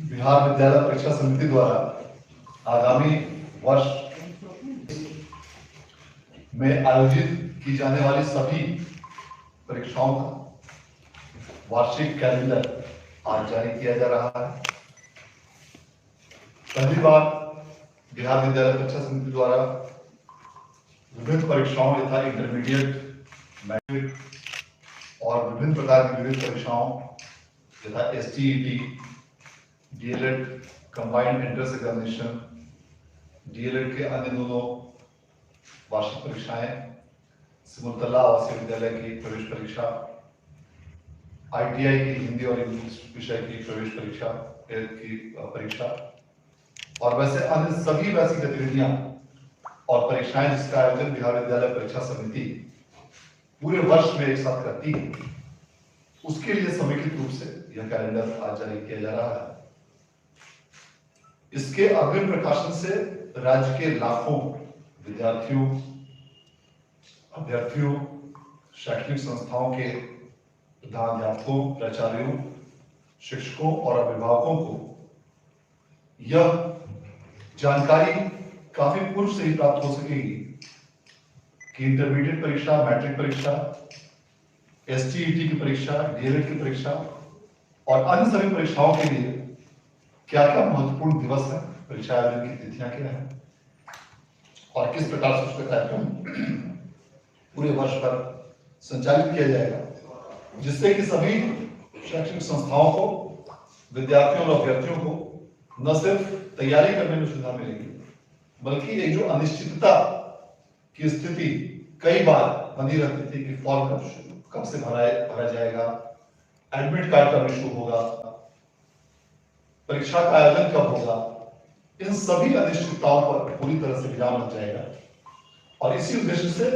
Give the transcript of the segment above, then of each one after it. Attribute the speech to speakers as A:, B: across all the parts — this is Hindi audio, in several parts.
A: बिहार विद्यालय परीक्षा समिति द्वारा आगामी वर्ष में आयोजित की जाने वाली सभी परीक्षाओं का वार्षिक कैलेंडर आज जारी किया जा रहा है। पहली बार बिहार विद्यालय परीक्षा समिति द्वारा विभिन्न परीक्षाओं यथा इंटरमीडिएट, मैट्रिक और विभिन्न प्रकार की विभिन्न परीक्षाओं यथा STET, DLED, combined entrance examination, DLED के अन्य दोनों वार्षिक परीक्षाएं, सिमुलतला आवासीय विद्यालय की प्रवेश परीक्षा, ITI की हिंदी और इंग्लिश विषय की प्रवेश परीक्षा और वैसे अन्य सभी वैसी गतिविधियां और परीक्षाएं जिसका आयोजन बिहार विद्यालय परीक्षा समिति पूरे वर्ष में एक साथ करती है, उसके लिए समेकित रूप से यह कैलेंडर आज जारी किया जा रहा है। इसके अग्रिम प्रकाशन से राज्य के लाखों विद्यार्थियों, अभ्यर्थियों, शैक्षणिक संस्थाओं के प्रधानाध्यापकों, प्राचार्यों, शिक्षकों और अभिभावकों को यह जानकारी काफी पूर्व से ही प्राप्त हो सकेगी कि इंटरमीडिएट परीक्षा, मैट्रिक परीक्षा, STET की परीक्षा, DLED की परीक्षा और अन्य सभी परीक्षाओं के लिए क्या क्या महत्वपूर्ण दिवस है, परीक्षा आयोजन की तिथियां क्या है और किस प्रकार से उसका कार्यक्रम पूरे वर्ष भर संचालित किया जाएगा, जिससे कि सभी शैक्षणिक संस्थाओं को, विद्यार्थियों और अभ्यर्थियों को न सिर्फ तैयारी करने में सुविधा मिलेगी, बल्कि एक जो अनिश्चितता की स्थिति कई बार बनी रहती थी कि फॉर्म कब से भरा जाएगा, एडमिट कार्ड कब इशू होगा, परीक्षा का आयोजन कब होगा, इन सभी अनिश्चितताओं पर पूरी तरह से विराम लग जाएगा। और इसी उद्देश्य से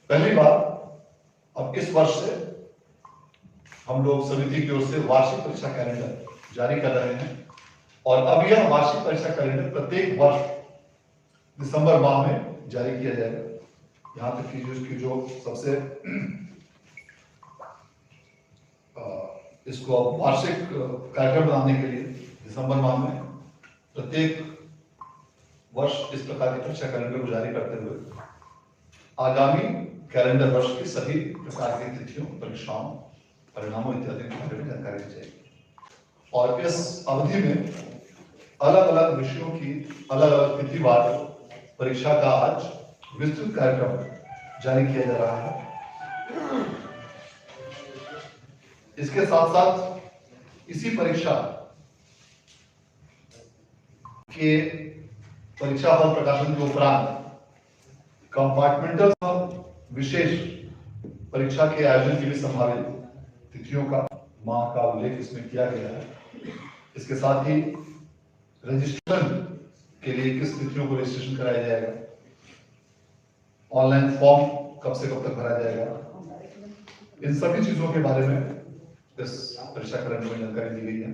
A: पहली बार अब इस वर्ष से हम लोग समिति की ओर से वार्षिक परीक्षा कैलेंडर जारी कर रहे हैं और अब यह वार्षिक परीक्षा कैलेंडर प्रत्येक वर्ष दिसंबर माह में जारी किया जाएगा। यहाँ तक कि इसकी जो सबसे इसको वार्षिक कार्यक्रम बनाने के लिए दिसंबर माह में प्रत्येक वर्ष इस प्रकार की परीक्षा कैलेंडर को जारी करते हुए आगामी कैलेंडर वर्ष की सभी प्रकार की तिथियों, परीक्षाओं, परिणामों इत्यादि के बारे में जानकारी दी जाएगी। और इस अवधि में अलग अलग विषयों की अलग अलग तिथिवार परीक्षा का आज विस्तृत कार्यक्रम जारी किया जा रहा है। इसके साथ साथ इसी परीक्षा के परीक्षा फल प्रकाशन के उपरांत कंपार्टमेंटल विशेष परीक्षा के आयोजन की भी संभावित तिथियों का, माह का उल्लेख इसमें किया गया है। इसके साथ ही रजिस्ट्रेशन के लिए किस तिथियों को रजिस्ट्रेशन कराया जाएगा, ऑनलाइन फॉर्म कब से कब तक भरा जाएगा, इन सभी चीजों के बारे में इस परीक्षा कैलेंडर में जानकारी दी गई है।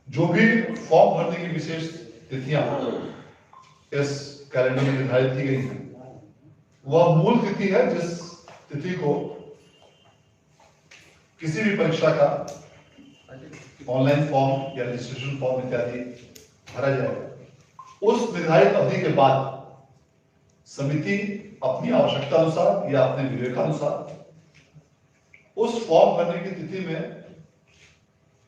A: जो भी फॉर्म भरने की विशेष तिथियां इस कैलेंडर में निर्धारित की गई हैं, वह मूल तिथि है जिस तिथि को किसी भी परीक्षा का ऑनलाइन फॉर्म या रजिस्ट्रेशन फॉर्म इत्यादि भरा जाएगा। उस निर्धारित अवधि के बाद समिति अपनी आवश्यकता अनुसार या अपने विवेकानुसार उस फॉर्म भरने की तिथि में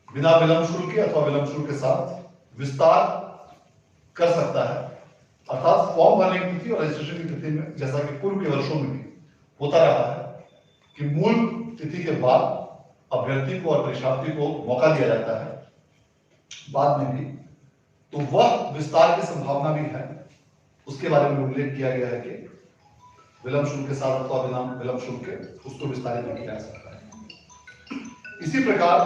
A: बिना विलंब शुल्क अथवा विलंब शुल्क के साथ विस्तार कर सकता है। अर्थात फॉर्म भरने की तिथि और रजिस्ट्रेशन की तिथि में, जैसा कि पूर्व के वर्षों में भी होता रहा है कि मूल तिथि के बाद अभ्यर्थी को और परीक्षार्थी को मौका दिया जाता है बाद में भी, तो वह विस्तार की संभावना भी है। उसके बारे में उल्लेख किया गया है कि विलंब शुल्क के साथ अथवा बिना विलंब शुल्क के उसको विस्तारित नहीं किया जा सकता है। इसी प्रकार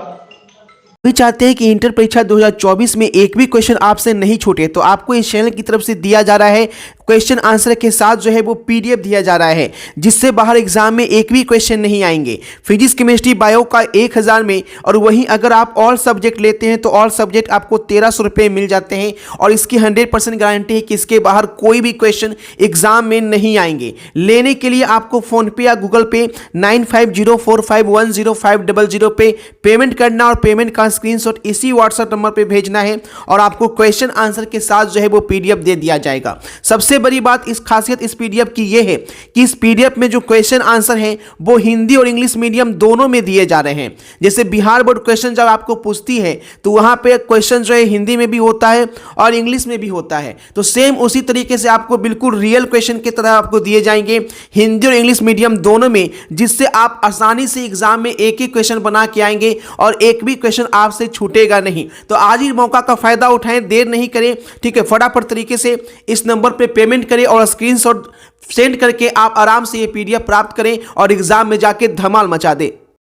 B: भी चाहते हैं कि इंटर परीक्षा 2024 में एक भी क्वेश्चन आपसे नहीं छूटे, तो आपको इस चैनल की तरफ से दिया जा रहा है क्वेश्चन आंसर के साथ जो है वो PDF दिया जा रहा है, जिससे बाहर एग्जाम में एक भी क्वेश्चन नहीं आएंगे। फिजिक्स, केमिस्ट्री, बायो का 1000 में, और वहीं अगर आप ऑल सब्जेक्ट लेते हैं तो ऑल सब्जेक्ट आपको 1300 रुपये मिल जाते हैं और इसकी 100% गारंटी है कि इसके बाहर कोई भी क्वेश्चन एग्जाम में नहीं आएंगे। लेने के लिए आपको फ़ोनपे या गूगल पे 9504510500 पे पेमेंट करना और पेमेंट का स्क्रीनशॉट इसी व्हाट्सएप नंबर पे भेजना है और आपको क्वेश्चन आंसर के साथ जो है वो पीडीएफ दे दिया जाएगा। सबसे बड़ी बात, इस खासियत इस पीडीएफ की ये है कि इस पीडीएफ में जो क्वेश्चन आंसर है वो हिंदी और इंग्लिश मीडियम दोनों में दिए जा रहे हैं। जैसे बिहार बोर्ड क्वेश्चन जब आपको पूछती है तो वहां पे क्वेश्चन जो है हिंदी में भी होता है और इंग्लिश में भी होता है, तो सेम उसी तरीके से आपको बिल्कुल रियल क्वेश्चन की तरह आपको दिए जाएंगे हिंदी और इंग्लिश मीडियम दोनों में, जिससे आप आसानी से एग्जाम में एक ही क्वेश्चन बना के आएंगे और एक भी क्वेश्चन आपसे छूटेगा नहीं। तो आज ही मौका का फायदा उठाएं, देर नहीं करें, ठीक है। फटाफट तरीके से इस नंबर पे पेमेंट करें और स्क्रीनशॉट सेंड करके आप आराम से ये पीडीएफ प्राप्त करें और एग्जाम में जाके धमाल मचा दें।